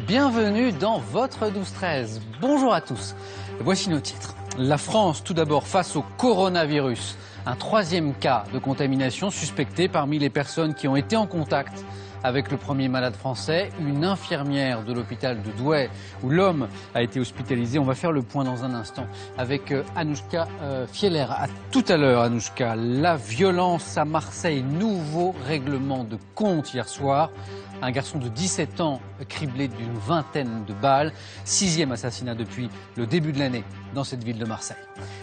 bienvenue dans votre 12-13. Bonjour à tous. Voici nos titres. La France, tout d'abord, face au coronavirus. Un troisième cas de contamination suspecté parmi les personnes qui ont été en contact avec le premier malade français, une infirmière de l'hôpital de Douai où l'homme a été hospitalisé. On va faire le point dans un instant avec Anouchka Fieler. À tout à l'heure, Anouchka. La violence à Marseille, nouveau règlement de compte hier soir. Un garçon de 17 ans criblé d'une vingtaine de balles. 6e assassinat depuis le début de l'année dans cette ville de Marseille.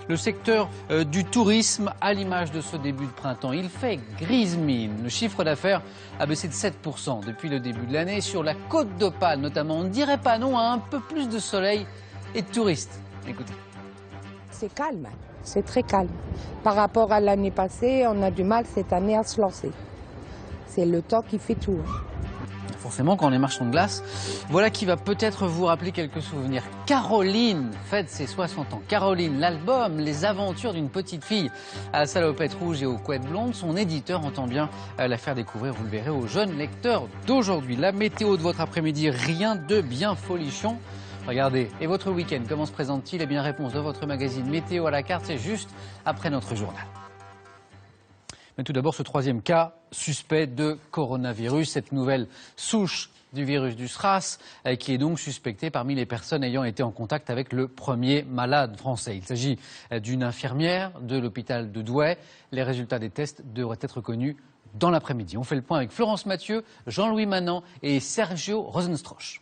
Le secteur du tourisme, à l'image de ce début de printemps, il fait grise mine. Le chiffre d'affaires a baissé de 7% depuis le début de l'année. Sur la Côte d'Opale notamment, on ne dirait pas non à un peu plus de soleil et de touristes. Écoutez. C'est calme, c'est très calme. Par rapport à l'année passée, on a du mal cette année à se lancer. C'est le temps qui fait tout. Forcément, quand on est marchand de glace, voilà qui va peut-être vous rappeler quelques souvenirs. Caroline fête ses 60 ans. Caroline, l'album Les aventures d'une petite fille à la salopette rouge et aux couettes blondes. Son éditeur entend bien la faire découvrir, vous le verrez, aux jeunes lecteurs d'aujourd'hui. La météo de votre après-midi, rien de bien folichon. Regardez, et votre week-end, comment se présente-t-il? Eh bien, réponse de votre magazine Météo à la carte, c'est juste après notre journal. Mais tout d'abord, ce troisième cas suspect de coronavirus, cette nouvelle souche du virus du SRAS, qui est donc suspectée parmi les personnes ayant été en contact avec le premier malade français. Il s'agit d'une infirmière de l'hôpital de Douai. Les résultats des tests devraient être connus dans l'après-midi. On fait le point avec Florence Mathieu, Jean-Louis Manant et Sergio Rosenstroch.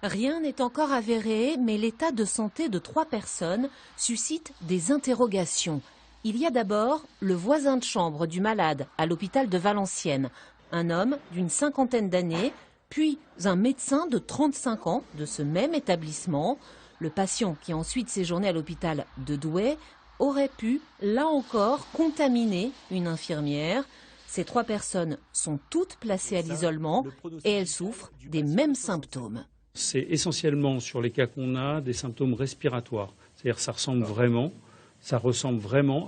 Rien n'est encore avéré, mais l'état de santé de 3 personnes suscite des interrogations. Il y a d'abord le voisin de chambre du malade à l'hôpital de Valenciennes, un homme d'une 50aine d'années, puis un médecin de 35 ans de ce même établissement. Le patient qui a ensuite séjourné à l'hôpital de Douai aurait pu, là encore, contaminer une infirmière. Ces 3 personnes sont toutes placées à l'isolement et elles souffrent des mêmes symptômes. C'est essentiellement sur les cas qu'on a des symptômes respiratoires, c'est-à-dire ça ressemble vraiment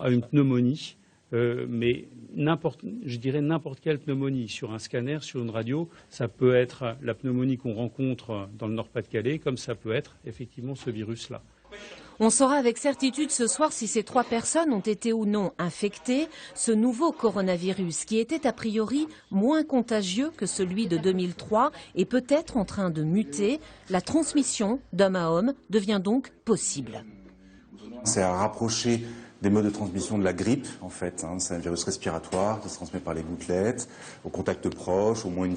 à une pneumonie, mais n'importe quelle pneumonie. Sur un scanner, sur une radio, ça peut être la pneumonie qu'on rencontre dans le Nord-Pas-de-Calais, comme ça peut être effectivement ce virus-là. On saura avec certitude ce soir si ces 3 personnes ont été ou non infectées. Ce nouveau coronavirus, qui était a priori moins contagieux que celui de 2003, est peut-être en train de muter. La transmission d'homme à homme devient donc possible. C'est à rapprocher des modes de transmission de la grippe, en fait. C'est un virus respiratoire qui se transmet par les gouttelettes, au contact proche, au moins une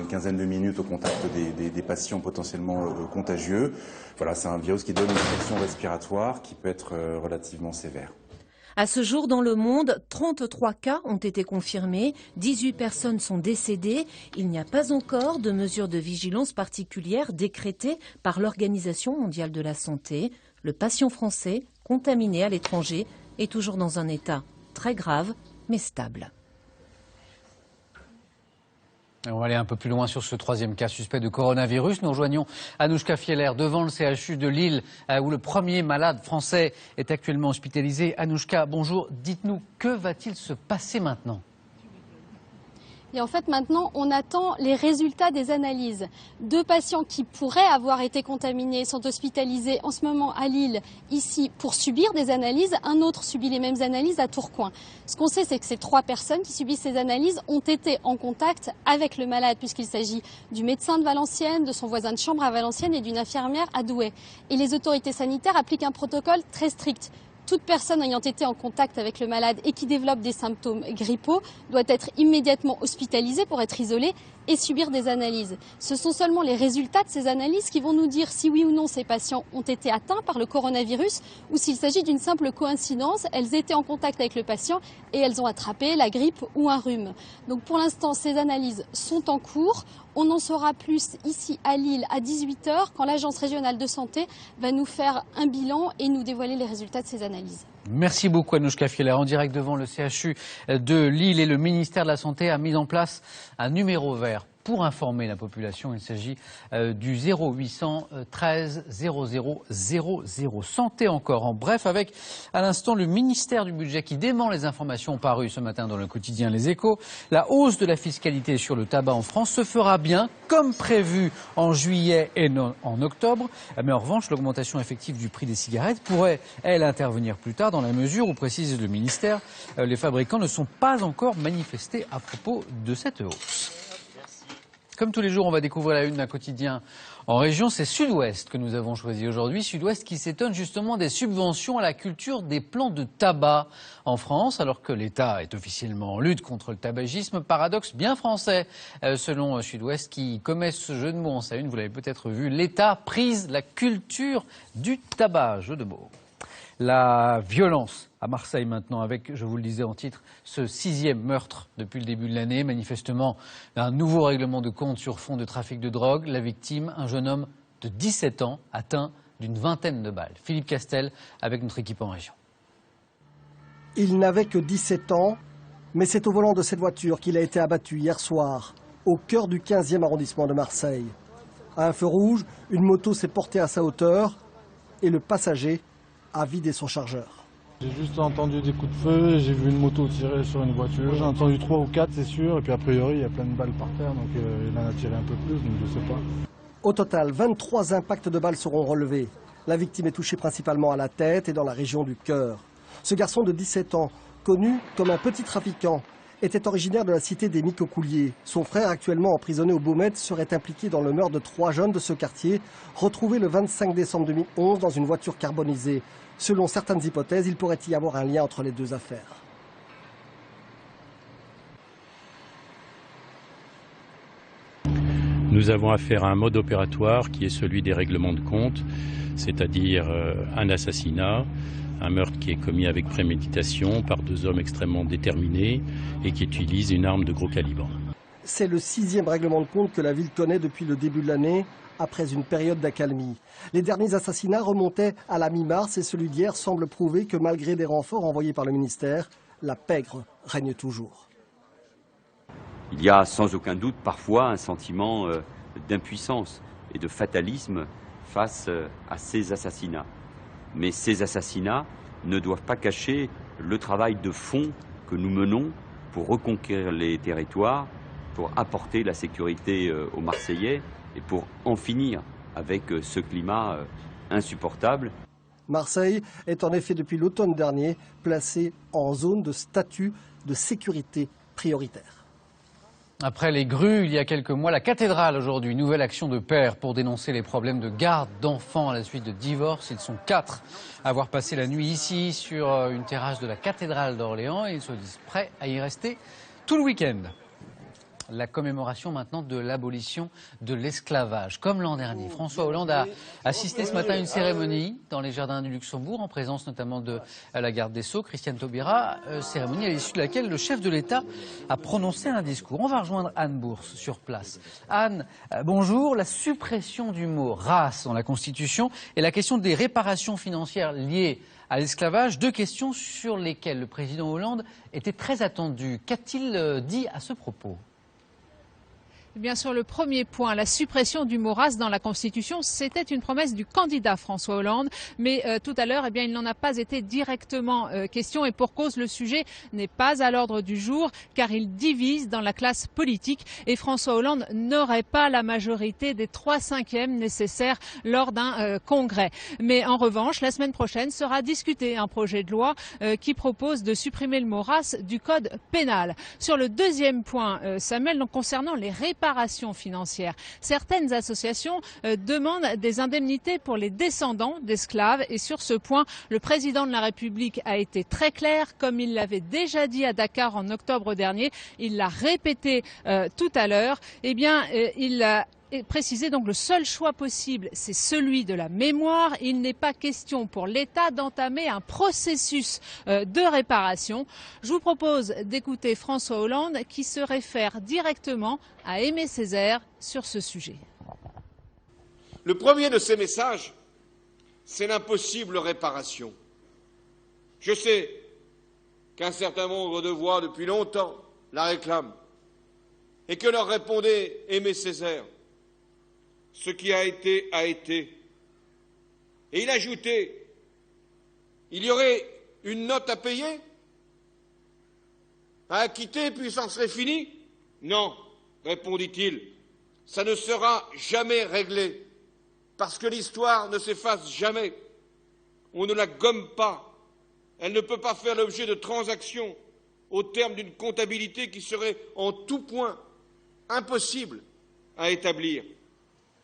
quinzaine de minutes au contact des patients potentiellement contagieux. Voilà, c'est un virus qui donne une infection respiratoire qui peut être relativement sévère. À ce jour, dans le monde, 33 cas ont été confirmés, 18 personnes sont décédées. Il n'y a pas encore de mesures de vigilance particulières décrétées par l'Organisation mondiale de la santé. Le patient français, contaminé à l'étranger, est toujours dans un état très grave, mais stable. Et on va aller un peu plus loin sur ce troisième cas suspect de coronavirus. Nous rejoignons Anouchka Fieler devant le CHU de Lille, où le premier malade français est actuellement hospitalisé. Anouchka, bonjour. Dites-nous, que va-t-il se passer maintenant ? Et en fait, maintenant, on attend les résultats des analyses. 2 patients qui pourraient avoir été contaminés sont hospitalisés en ce moment à Lille, ici, pour subir des analyses. Un autre subit les mêmes analyses à Tourcoing. Ce qu'on sait, c'est que ces 3 personnes qui subissent ces analyses ont été en contact avec le malade, puisqu'il s'agit du médecin de Valenciennes, de son voisin de chambre à Valenciennes et d'une infirmière à Douai. Et les autorités sanitaires appliquent un protocole très strict. Toute personne ayant été en contact avec le malade et qui développe des symptômes grippaux doit être immédiatement hospitalisée pour être isolée et subir des analyses. Ce sont seulement les résultats de ces analyses qui vont nous dire si oui ou non ces patients ont été atteints par le coronavirus ou s'il s'agit d'une simple coïncidence, elles étaient en contact avec le patient et elles ont attrapé la grippe ou un rhume. Donc pour l'instant, ces analyses sont en cours. On en saura plus ici à Lille à 18 h quand l'Agence régionale de santé va nous faire un bilan et nous dévoiler les résultats de ces analyses. Merci beaucoup Anouchka Fieler. En direct devant le CHU de Lille, et le ministère de la Santé a mis en place un numéro vert pour informer la population. Il s'agit du 0800 13 00 00. Santé encore. En bref, avec à l'instant le ministère du Budget qui dément les informations parues ce matin dans le quotidien Les Échos. La hausse de la fiscalité sur le tabac en France se fera bien comme prévu en juillet et non en octobre. Mais en revanche, l'augmentation effective du prix des cigarettes pourrait, elle, intervenir plus tard dans la mesure où, précise le ministère, les fabricants ne sont pas encore manifestés à propos de cette hausse. Comme tous les jours, on va découvrir la une d'un quotidien en région. C'est Sud-Ouest que nous avons choisi aujourd'hui. Sud-Ouest qui s'étonne justement des subventions à la culture des plants de tabac en France, alors que l'État est officiellement en lutte contre le tabagisme. Paradoxe bien français, selon Sud-Ouest, qui commet ce jeu de mots en sa une. Vous l'avez peut-être vu, l'État prise la culture du tabac. Jeu de mots. La violence à Marseille maintenant avec, je vous le disais en titre, ce 6e meurtre depuis le début de l'année. Manifestement, un nouveau règlement de compte sur fond de trafic de drogue. La victime, un jeune homme de 17 ans, atteint d'une vingtaine de balles. Philippe Castel avec notre équipe en région. Il n'avait que 17 ans, mais c'est au volant de cette voiture qu'il a été abattu hier soir, au cœur du 15e arrondissement de Marseille. À un feu rouge, une moto s'est portée à sa hauteur et le passager a vidé son chargeur. J'ai juste entendu des coups de feu, j'ai vu une moto tirer sur une voiture. J'ai entendu 3 ou 4, c'est sûr, et puis a priori, il y a plein de balles par terre, donc il en a tiré un peu plus, donc je sais pas. Au total, 23 impacts de balles seront relevés. La victime est touchée principalement à la tête et dans la région du cœur. Ce garçon de 17 ans, connu comme un petit trafiquant, était originaire de la cité des Micocouliers. Son frère, actuellement emprisonné au Baumettes, serait impliqué dans le meurtre de 3 jeunes de ce quartier, retrouvés le 25 décembre 2011 dans une voiture carbonisée. Selon certaines hypothèses, il pourrait y avoir un lien entre les deux affaires. Nous avons affaire à un mode opératoire qui est celui des règlements de compte, c'est-à-dire un assassinat, un meurtre qui est commis avec préméditation par 2 hommes extrêmement déterminés et qui utilisent une arme de gros calibre. C'est le 6e règlement de compte que la ville connaît depuis le début de l'année, après une période d'accalmie. Les derniers assassinats remontaient à la mi-mars et celui d'hier semble prouver que malgré des renforts envoyés par le ministère, la pègre règne toujours. Il y a sans aucun doute parfois un sentiment d'impuissance et de fatalisme face à ces assassinats. Mais ces assassinats ne doivent pas cacher le travail de fond que nous menons pour reconquérir les territoires, pour apporter la sécurité aux Marseillais et pour en finir avec ce climat insupportable. Marseille est en effet depuis l'automne dernier placée en zone de statut de sécurité prioritaire. Après les grues, il y a quelques mois, la cathédrale aujourd'hui, nouvelle action de pères pour dénoncer les problèmes de garde d'enfants à la suite de divorces. Ils sont 4 à avoir passé la nuit ici sur une terrasse de la cathédrale d'Orléans et ils se disent prêts à y rester tout le week-end. La commémoration maintenant de l'abolition de l'esclavage. Comme l'an dernier, François Hollande a assisté ce matin à une cérémonie dans les jardins du Luxembourg, en présence notamment de la garde des Sceaux, Christiane Taubira, cérémonie à l'issue de laquelle le chef de l'État a prononcé un discours. On va rejoindre Anne Bourse sur place. Anne, bonjour. La suppression du mot race dans la Constitution et la question des réparations financières liées à l'esclavage, 2 questions sur lesquelles le président Hollande était très attendu. Qu'a-t-il dit à ce propos ? Eh bien, sur le premier point, la suppression du mot race dans la Constitution, c'était une promesse du candidat François Hollande. Mais tout à l'heure, eh bien, il n'en a pas été directement question. Et pour cause, le sujet n'est pas à l'ordre du jour, car il divise dans la classe politique. Et François Hollande n'aurait pas la majorité des 3/5 nécessaires lors d'un congrès. Mais en revanche, la semaine prochaine sera discuté un projet de loi qui propose de supprimer le mot race du code pénal. Sur le deuxième point, Samuel, donc concernant les réparations financières. Certaines associations demandent des indemnités pour les descendants d'esclaves et sur ce point, le président de la République a été très clair, comme il l'avait déjà dit à Dakar en octobre dernier. Il l'a répété tout à l'heure. Eh bien, il a préciser donc le seul choix possible, c'est celui de la mémoire. Il n'est pas question pour l'État d'entamer un processus de réparation. Je vous propose d'écouter François Hollande qui se réfère directement à Aimé Césaire sur ce sujet. Le premier de ces messages, c'est l'impossible réparation. Je sais qu'un certain nombre de voix depuis longtemps la réclament. et que leur répondait Aimé Césaire. Ce qui a été, a été. Et il ajoutait, il y aurait une note à payer, à acquitter, puis ça serait fini? Non, répondit-il, ça ne sera jamais réglé, parce que l'histoire ne s'efface jamais. On ne la gomme pas. Elle ne peut pas faire l'objet de transactions au terme d'une comptabilité qui serait en tout point impossible à établir.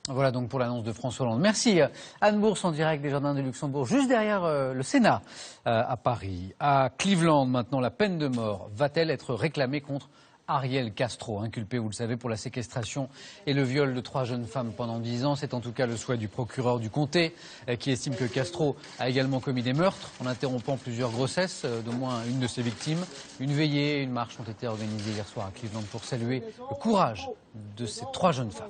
Voilà donc pour l'annonce de François Hollande. Merci Anne Bourse en direct des Jardins de Luxembourg, juste derrière le Sénat à Paris. À Cleveland maintenant, la peine de mort va-t-elle être réclamée contre Ariel Castro, inculpé, vous le savez, pour la séquestration et le viol de 3 jeunes femmes pendant 10 ans. C'est en tout cas le souhait du procureur du comté qui estime que Castro a également commis des meurtres en interrompant plusieurs grossesses d'au moins une de ses victimes. Une veillée et une marche ont été organisées hier soir à Cleveland pour saluer le courage de ces 3 jeunes femmes.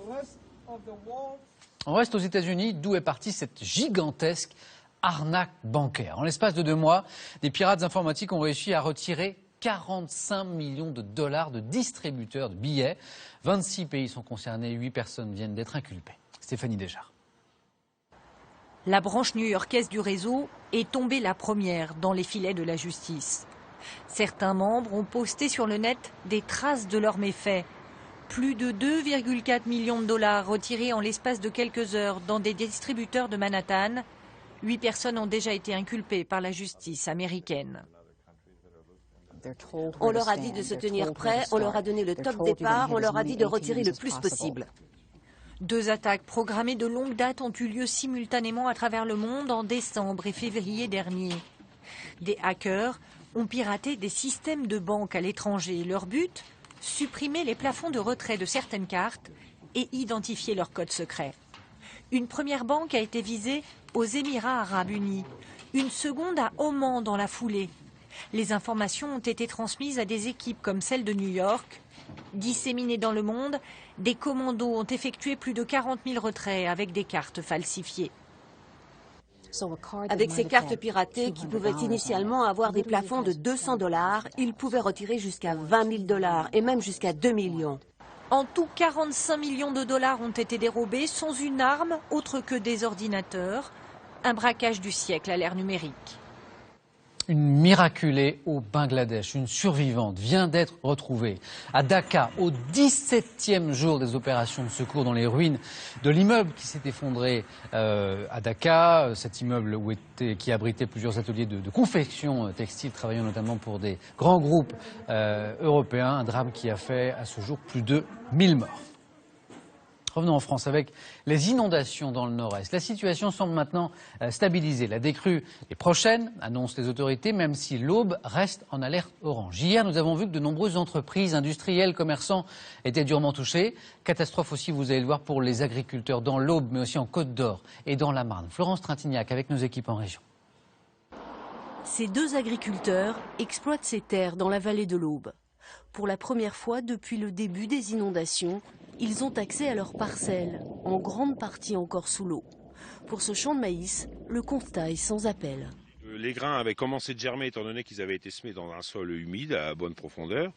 On reste aux États-Unis, d'où est partie cette gigantesque arnaque bancaire. En l'espace de 2 mois, des pirates informatiques ont réussi à retirer 45 millions de dollars de distributeurs de billets. 26 pays sont concernés, 8 personnes viennent d'être inculpées. Stéphanie Desjardins. La branche new-yorkaise du réseau est tombée la première dans les filets de la justice. Certains membres ont posté sur le net des traces de leurs méfaits. Plus de 2,4 millions de dollars retirés en l'espace de quelques heures dans des distributeurs de Manhattan. 8 personnes ont déjà été inculpées par la justice américaine. On leur a dit de se tenir prêts, on leur a donné le top départ, on leur a dit de retirer le plus possible. 2 attaques programmées de longue date ont eu lieu simultanément à travers le monde en décembre et février dernier. Des hackers ont piraté des systèmes de banque à l'étranger. Leur but ? Supprimer les plafonds de retrait de certaines cartes et identifier leur code secret. Une première banque a été visée aux Émirats arabes unis, une seconde à Oman dans la foulée. Les informations ont été transmises à des équipes comme celle de New York. Disséminées dans le monde, des commandos ont effectué plus de 40 000 retraits avec des cartes falsifiées. Avec ces cartes piratées qui pouvaient initialement avoir des plafonds de 200 $, ils pouvaient retirer jusqu'à 20 000 $ et même jusqu'à 2 millions. En tout, 45 millions de dollars ont été dérobés sans une arme autre que des ordinateurs. Un braquage du siècle à l'ère numérique. Une miraculée au Bangladesh, une survivante, vient d'être retrouvée à Dhaka au 17e jour des opérations de secours dans les ruines de l'immeuble qui s'est effondré à Dhaka. Cet immeuble qui abritait plusieurs ateliers de confection textile, travaillant notamment pour des grands groupes européens. Un drame qui a fait à ce jour plus de 1000 morts. Revenons en France avec les inondations dans le nord-est. La situation semble maintenant stabilisée. La décrue est prochaine, annoncent les autorités, même si l'Aube reste en alerte orange. Hier, nous avons vu que de nombreuses entreprises, industrielles, commerçants étaient durement touchés. Catastrophe aussi, vous allez le voir, pour les agriculteurs dans l'Aube, mais aussi en Côte d'Or et dans la Marne. Florence Trintignac avec nos équipes en région. Ces 2 agriculteurs exploitent ces terres dans la vallée de l'Aube. Pour la première fois depuis le début des inondations, ils ont accès à leurs parcelles, en grande partie encore sous l'eau. Pour ce champ de maïs, le constat est sans appel. Les grains avaient commencé de germer étant donné qu'ils avaient été semés dans un sol humide à bonne profondeur.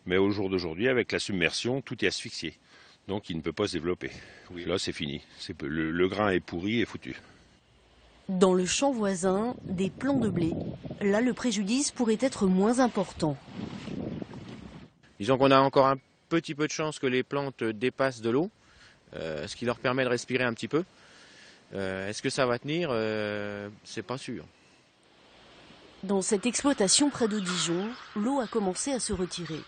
Mais au jour d'aujourd'hui, avec la submersion, tout est asphyxié. Donc il ne peut pas se développer. Oui, là, c'est fini. Le grain est pourri et foutu. Dans le champ voisin, des plants de blé. Là, le préjudice pourrait être moins important. Disons qu'on a encore un petit peu de chance que les plantes dépassent de l'eau, ce qui leur permet de respirer un petit peu. Est-ce que ça va tenir? C'est pas sûr. Dans cette exploitation près de Dijon, l'eau a commencé à se retirer.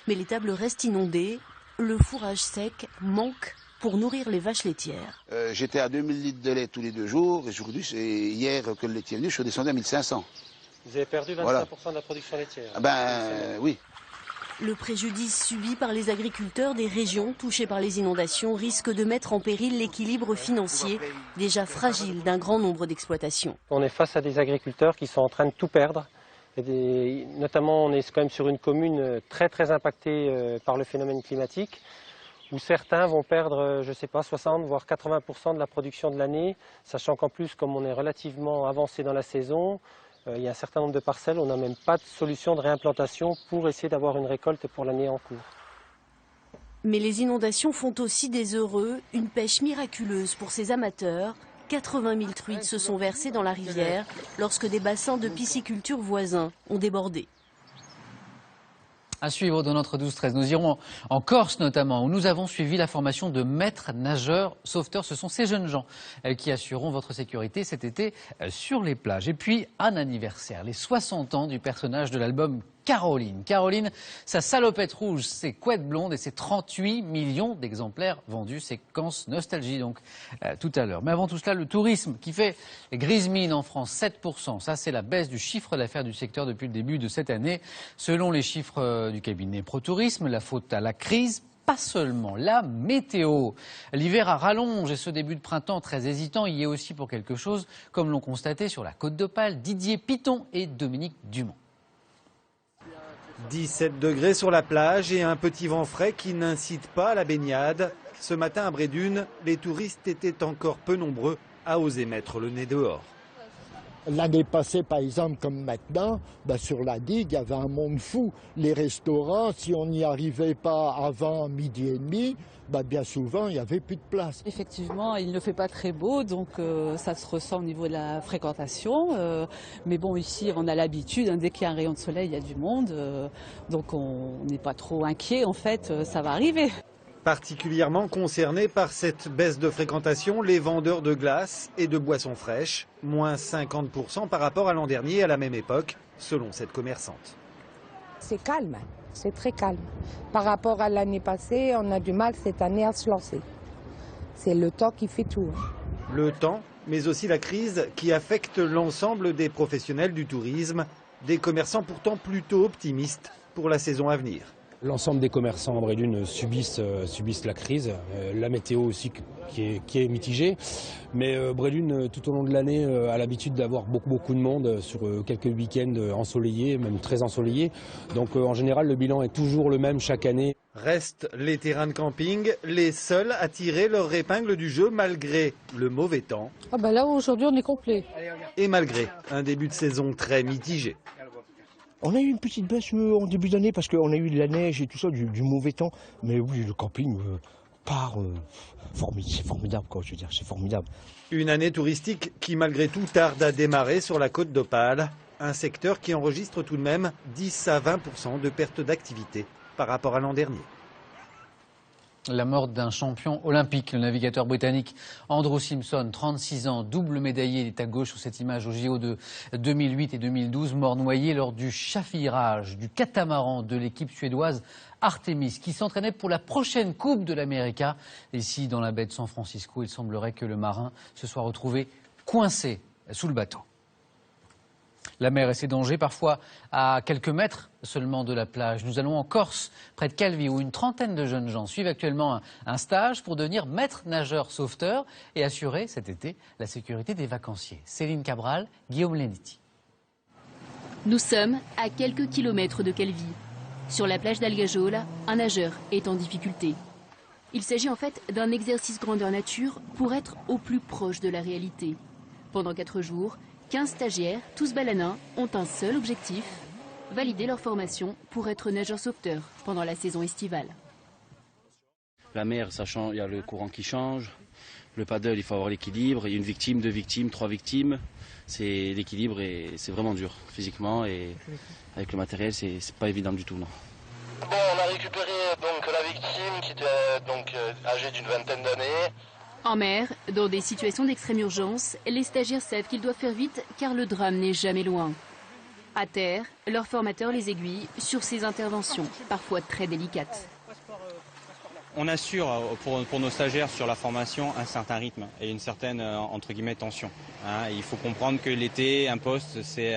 Mais l'étable reste inondée, le fourrage sec manque pour nourrir les vaches laitières. J'étais à 2000 litres de lait tous les 2 jours, et aujourd'hui, c'est hier que le laitier est venu, je suis descendu à 1500. Vous avez perdu 25% de la production laitière. Oui. Le préjudice subi par les agriculteurs des régions touchées par les inondations risque de mettre en péril l'équilibre financier déjà fragile d'un grand nombre d'exploitations. On est face à des agriculteurs qui sont en train de tout perdre. Notamment, on est quand même sur une commune très impactée par le phénomène climatique, où certains vont perdre, je ne sais pas, 60 voire 80% de la production de l'année, sachant qu'en plus, comme on est relativement avancé dans la saison, il y a un certain nombre de parcelles, on n'a même pas de solution de réimplantation pour essayer d'avoir une récolte pour l'année en cours. Mais les inondations font aussi des heureux, une pêche miraculeuse pour ces amateurs. 80 000 truites se sont versées dans la rivière lorsque des bassins de pisciculture voisins ont débordé. À suivre dans notre 12-13. Nous irons en Corse notamment, où nous avons suivi la formation de maîtres nageurs sauveteurs. Ce sont ces jeunes gens qui assureront votre sécurité cet été sur les plages. Et puis, un anniversaire, les 60 ans du personnage de l'album Caroline. Caroline, sa salopette rouge, ses couettes blondes et ses 38 millions d'exemplaires vendus. Séquence nostalgie donc tout à l'heure. Mais avant tout cela, le tourisme qui fait grise mine en France, 7%. Ça, c'est la baisse du chiffre d'affaires du secteur depuis le début de cette année. Selon les chiffres du cabinet ProTourisme, la faute à la crise, pas seulement la météo. L'hiver a rallonge et ce début de printemps très hésitant y est aussi pour quelque chose, comme l'ont constaté sur la Côte d'Opale Didier Piton et Dominique Dumont. 17 degrés sur la plage et un petit vent frais qui n'incite pas à la baignade. Ce matin à Brédune, les touristes étaient encore peu nombreux à oser mettre le nez dehors. L'année passée, par exemple, comme maintenant, sur la digue, il y avait un monde fou. Les restaurants, si on n'y arrivait pas avant 12h30, bien souvent, il n'y avait plus de place. Effectivement, il ne fait pas très beau, donc ça se ressent au niveau de la fréquentation. Mais bon, ici, on a l'habitude, dès qu'il y a un rayon de soleil, il y a du monde. Donc on n'est pas trop inquiet, en fait, ça va arriver. Particulièrement concernés par cette baisse de fréquentation, les vendeurs de glace et de boissons fraîches, moins 50% par rapport à l'an dernier à la même époque, selon cette commerçante. C'est calme, c'est très calme. Par rapport à l'année passée, on a du mal cette année à se lancer. C'est le temps qui fait tout. Le temps, mais aussi la crise qui affecte l'ensemble des professionnels du tourisme, des commerçants pourtant plutôt optimistes pour la saison à venir. L'ensemble des commerçants en Brédune subissent la crise, la météo aussi qui est mitigée. Mais Brédune, tout au long de l'année, a l'habitude d'avoir beaucoup de monde sur quelques week-ends ensoleillés, même très ensoleillés. Donc en général, le bilan est toujours le même chaque année. Restent les terrains de camping, les seuls à tirer leur épingle du jeu malgré le mauvais temps. Là, aujourd'hui, on est complet. Et malgré un début de saison très mitigé. On a eu une petite baisse en début d'année parce qu'on a eu de la neige et tout ça, du mauvais temps. Mais oui, le camping part c'est formidable, quoi, je veux dire, c'est formidable. Une année touristique qui malgré tout tarde à démarrer sur la Côte d'Opale. Un secteur qui enregistre tout de même 10 à 20% de perte d'activité par rapport à l'an dernier. La mort d'un champion olympique, le navigateur britannique Andrew Simpson, 36 ans, double médaillé, il est à gauche sur cette image au JO de 2008 et 2012, mort noyé lors du chavirage du catamaran de l'équipe suédoise Artemis, qui s'entraînait pour la prochaine Coupe de l'Amérique. Ici, dans la baie de San Francisco, il semblerait que le marin se soit retrouvé coincé sous le bateau. La mer et ses dangers, parfois à quelques mètres seulement de la plage. Nous allons en Corse, près de Calvi, où une trentaine de jeunes gens suivent actuellement un stage pour devenir maître nageur sauveteur et assurer cet été la sécurité des vacanciers. Céline Cabral, Guillaume Leniti. Nous sommes à quelques kilomètres de Calvi. Sur la plage d'Algajol, un nageur est en difficulté. Il s'agit en fait d'un exercice grandeur nature pour être au plus proche de la réalité. Pendant 4 jours, 15 stagiaires, tous balanins, ont un seul objectif, valider leur formation pour être nageur sauveteur pendant la saison estivale. La mer, ça change, il y a le courant qui change. Le paddle, il faut avoir l'équilibre. Il y a une victime, 2 victimes, 3 victimes. C'est l'équilibre et c'est vraiment dur physiquement et avec le matériel, c'est pas évident du tout, non. Bon, on a récupéré donc la victime qui était âgée d'une vingtaine d'années. En mer, dans des situations d'extrême urgence, les stagiaires savent qu'ils doivent faire vite car le drame n'est jamais loin. À terre, leur formateur les aiguille sur ces interventions, parfois très délicates. On assure pour nos stagiaires sur la formation un certain rythme et une certaine, entre guillemets, tension. Il faut comprendre que l'été, un poste, c'est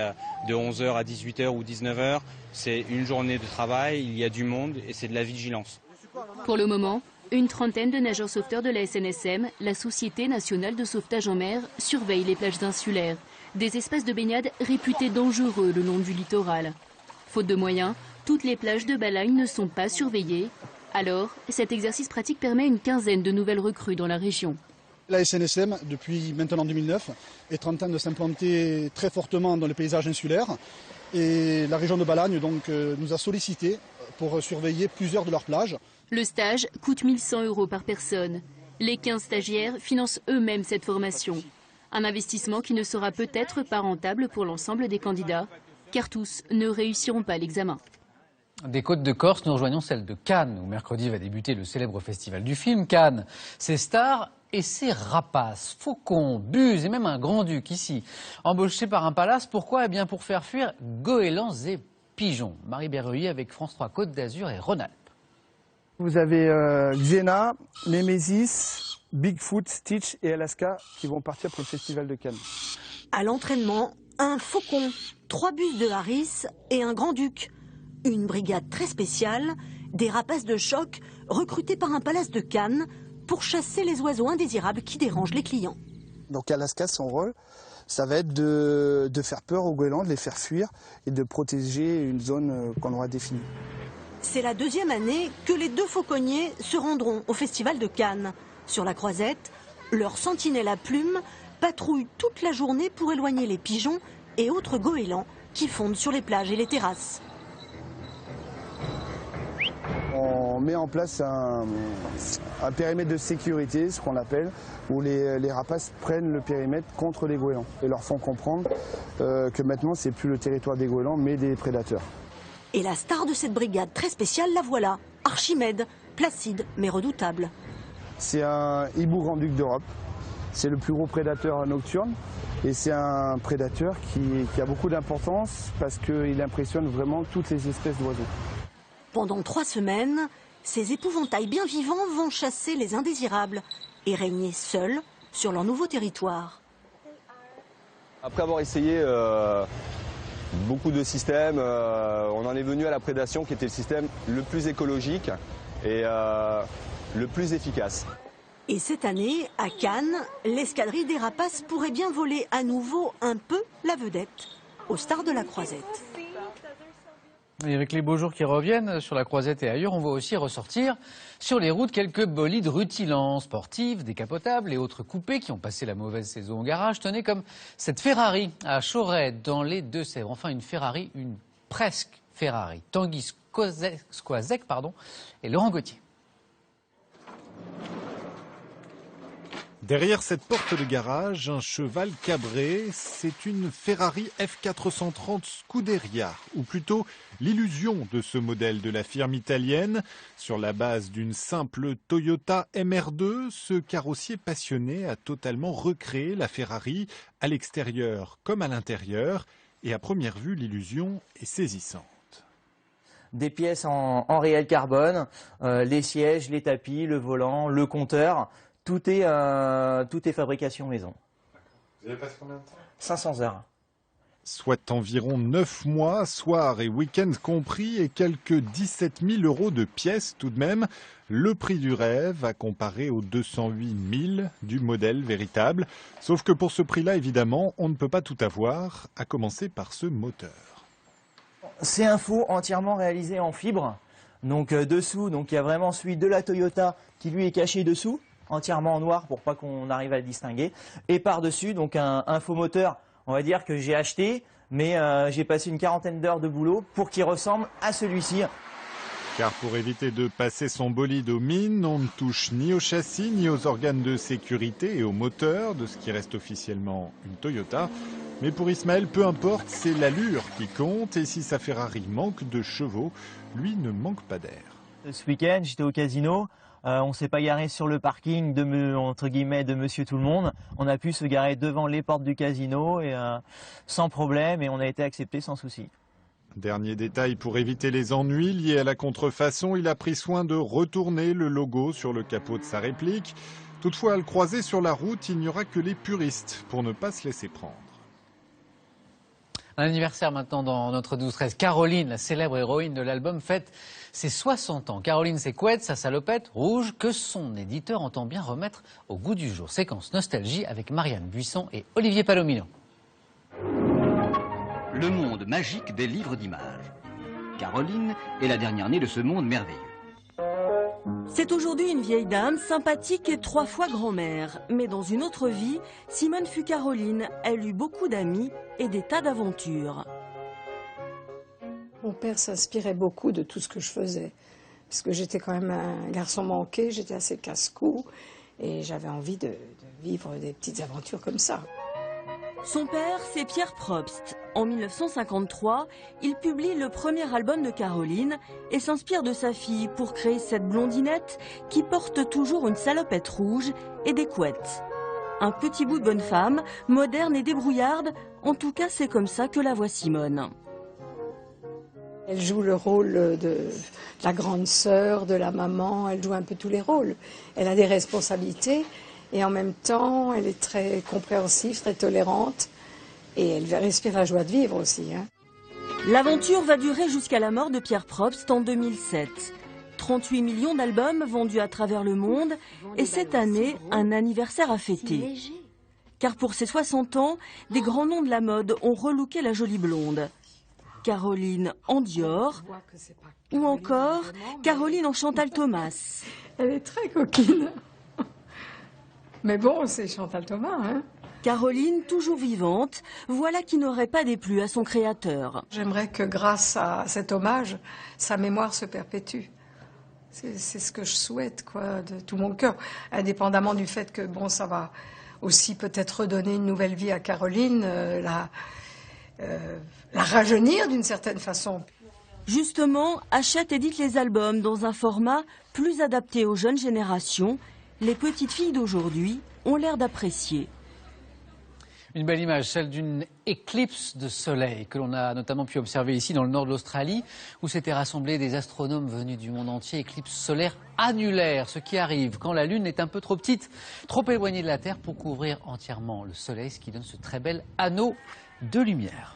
de 11h à 18h ou 19h. C'est une journée de travail, il y a du monde et c'est de la vigilance. Pour le moment, une trentaine de nageurs sauveteurs de la SNSM, la Société nationale de sauvetage en mer, surveillent les plages insulaires, des espaces de baignade réputés dangereux le long du littoral. Faute de moyens, toutes les plages de Balagne ne sont pas surveillées. Alors, cet exercice pratique permet une quinzaine de nouvelles recrues dans la région. La SNSM, depuis maintenant 2009, est en train de s'implanter très fortement dans les paysages insulaires. Et la région de Balagne nous a sollicité pour surveiller plusieurs de leurs plages. Le stage coûte 1 100 € par personne. Les 15 stagiaires financent eux-mêmes cette formation. Un investissement qui ne sera peut-être pas rentable pour l'ensemble des candidats, car tous ne réussiront pas l'examen. Des côtes de Corse, nous rejoignons celle de Cannes, où mercredi va débuter le célèbre festival du film Cannes. Ses stars et ses rapaces, faucons, buses et même un grand-duc ici, embauchés par un palace. Pourquoi? Eh bien pour faire fuir goélands et pigeons. Marie Berruy avec France 3 Côte d'Azur et Rhône-Alpes. Vous avez Xena, Nemesis, Bigfoot, Stitch et Alaska qui vont partir pour le festival de Cannes. À l'entraînement, un faucon, 3 bus de Harris et un grand-duc. Une brigade très spéciale, des rapaces de choc recrutés par un palace de Cannes pour chasser les oiseaux indésirables qui dérangent les clients. Donc Alaska, son rôle, ça va être de faire peur aux goélands, de les faire fuir et de protéger une zone qu'on aura définie. C'est la 2e année que les 2 fauconniers se rendront au festival de Cannes. Sur la croisette, leur sentinelle à plumes patrouille toute la journée pour éloigner les pigeons et autres goélands qui fondent sur les plages et les terrasses. On met en place un périmètre de sécurité, ce qu'on appelle, où les rapaces prennent le périmètre contre les goélands et leur font comprendre que maintenant c'est plus le territoire des goélands mais des prédateurs. Et la star de cette brigade très spéciale, la voilà, Archimède, placide mais redoutable. C'est un hibou grand-duc d'Europe, c'est le plus gros prédateur nocturne et c'est un prédateur qui a beaucoup d'importance parce qu'il impressionne vraiment toutes les espèces d'oiseaux. Pendant 3 semaines, ces épouvantails bien vivants vont chasser les indésirables et régner seuls sur leur nouveau territoire. Après avoir essayé beaucoup de systèmes, on en est venu à la prédation qui était le système le plus écologique et le plus efficace. Et cette année, à Cannes, l'escadrille des rapaces pourrait bien voler à nouveau un peu la vedette aux stars de la croisette. Et avec les beaux jours qui reviennent sur la croisette et ailleurs, on voit aussi ressortir sur les routes quelques bolides rutilants, sportifs, décapotables et autres coupés qui ont passé la mauvaise saison au garage. Tenez comme cette Ferrari à Chauray dans les Deux-Sèvres. Enfin une Ferrari, une presque Ferrari. Tanguy Squazek, et Laurent Gauthier. Derrière cette porte de garage, un cheval cabré, c'est une Ferrari F430 Scuderia, ou plutôt l'illusion de ce modèle de la firme italienne. Sur la base d'une simple Toyota MR2, ce carrossier passionné a totalement recréé la Ferrari à l'extérieur comme à l'intérieur, et à première vue, l'illusion est saisissante. Des pièces en réel carbone, les sièges, les tapis, le volant, le compteur. Tout est fabrication maison. Vous avez passé combien de temps? 500 heures. Soit environ 9 mois, soirs et week-ends compris, et quelques 17 000 € de pièces tout de même. Le prix du rêve à comparer aux 208 000 du modèle véritable. Sauf que pour ce prix-là, évidemment, on ne peut pas tout avoir, à commencer par ce moteur. C'est un faux entièrement réalisé en fibre. Donc dessous, il y a vraiment celui de la Toyota qui lui est caché dessous, entièrement en noir pour pas qu'on arrive à le distinguer. Et par-dessus, donc un faux moteur, on va dire que j'ai acheté, mais j'ai passé une 40aine d'heures de boulot pour qu'il ressemble à celui-ci. Car pour éviter de passer son bolide aux mines, on ne touche ni au châssis, ni aux organes de sécurité et au moteur de ce qui reste officiellement une Toyota. Mais pour Ismaël, peu importe, c'est l'allure qui compte, et si sa Ferrari manque de chevaux, lui ne manque pas d'air. Ce week-end, j'étais au casino. On ne s'est pas garé sur le parking entre guillemets de Monsieur Tout-le-Monde. On a pu se garer devant les portes du casino et, sans problème, et on a été accepté sans souci. Dernier détail pour éviter les ennuis liés à la contrefaçon, il a pris soin de retourner le logo sur le capot de sa réplique. Toutefois, à le croiser sur la route, il n'y aura que les puristes pour ne pas se laisser prendre. Un anniversaire maintenant dans notre 12-13. Caroline, la célèbre héroïne de l'album, fête ses 60 ans. Caroline, c'est couette, sa salopette rouge, que son éditeur entend bien remettre au goût du jour. Séquence nostalgie avec Marianne Buisson et Olivier Palomino. Le monde magique des livres d'images. Caroline est la dernière née de ce monde merveilleux. C'est aujourd'hui une vieille dame, sympathique et 3 fois grand-mère. Mais dans une autre vie, Simone fut Caroline. Elle eut beaucoup d'amis et des tas d'aventures. Mon père s'inspirait beaucoup de tout ce que je faisais, parce que j'étais quand même un garçon manqué, j'étais assez casse-cou, et j'avais envie de vivre des petites aventures comme ça. Son père, c'est Pierre Probst. En 1953, il publie le premier album de Caroline et s'inspire de sa fille pour créer cette blondinette qui porte toujours une salopette rouge et des couettes. Un petit bout de bonne femme, moderne et débrouillarde, en tout cas c'est comme ça que la voit Simone. Elle joue le rôle de la grande sœur, de la maman, elle joue un peu tous les rôles. Elle a des responsabilités et en même temps elle est très compréhensive, très tolérante et elle respire la joie de vivre aussi. L'aventure va durer jusqu'à la mort de Pierre Probst en 2007. 38 millions d'albums vendus à travers le monde et cette année, un anniversaire à fêter. Car pour ses 60 ans, des grands noms de la mode ont relooké la jolie blonde. Caroline en Dior ou encore Caroline en Chantal Thomas. Elle est très coquine. Mais bon, c'est Chantal Thomas, hein. Caroline, toujours vivante, voilà qui n'aurait pas déplu à son créateur. J'aimerais que grâce à cet hommage, sa mémoire se perpétue. C'est ce que je souhaite, quoi, de tout mon cœur. Indépendamment du fait que, bon, ça va aussi peut-être redonner une nouvelle vie à Caroline, la rajeunir d'une certaine façon. Justement, Hachette édite les albums dans un format plus adapté aux jeunes générations. Les petites filles d'aujourd'hui ont l'air d'apprécier. Une belle image, celle d'une éclipse de soleil que l'on a notamment pu observer ici dans le nord de l'Australie où s'étaient rassemblés des astronomes venus du monde entier. Éclipse solaire annulaire, ce qui arrive quand la Lune est un peu trop petite, trop éloignée de la Terre pour couvrir entièrement le soleil, ce qui donne ce très bel anneau de lumière.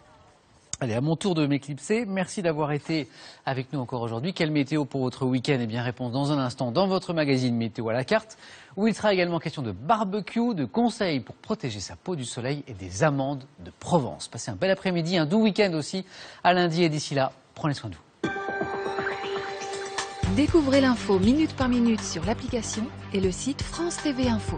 Allez, à mon tour de m'éclipser. Merci d'avoir été avec nous encore aujourd'hui. Quelle météo pour votre week-end? Eh bien, réponse dans un instant dans votre magazine Météo à la carte, où il sera également question de barbecue, de conseils pour protéger sa peau du soleil et des amandes de Provence. Passez un bel après-midi, un doux week-end aussi à lundi et d'ici là, prenez soin de vous. Découvrez l'info minute par minute sur l'application et le site France TV Info.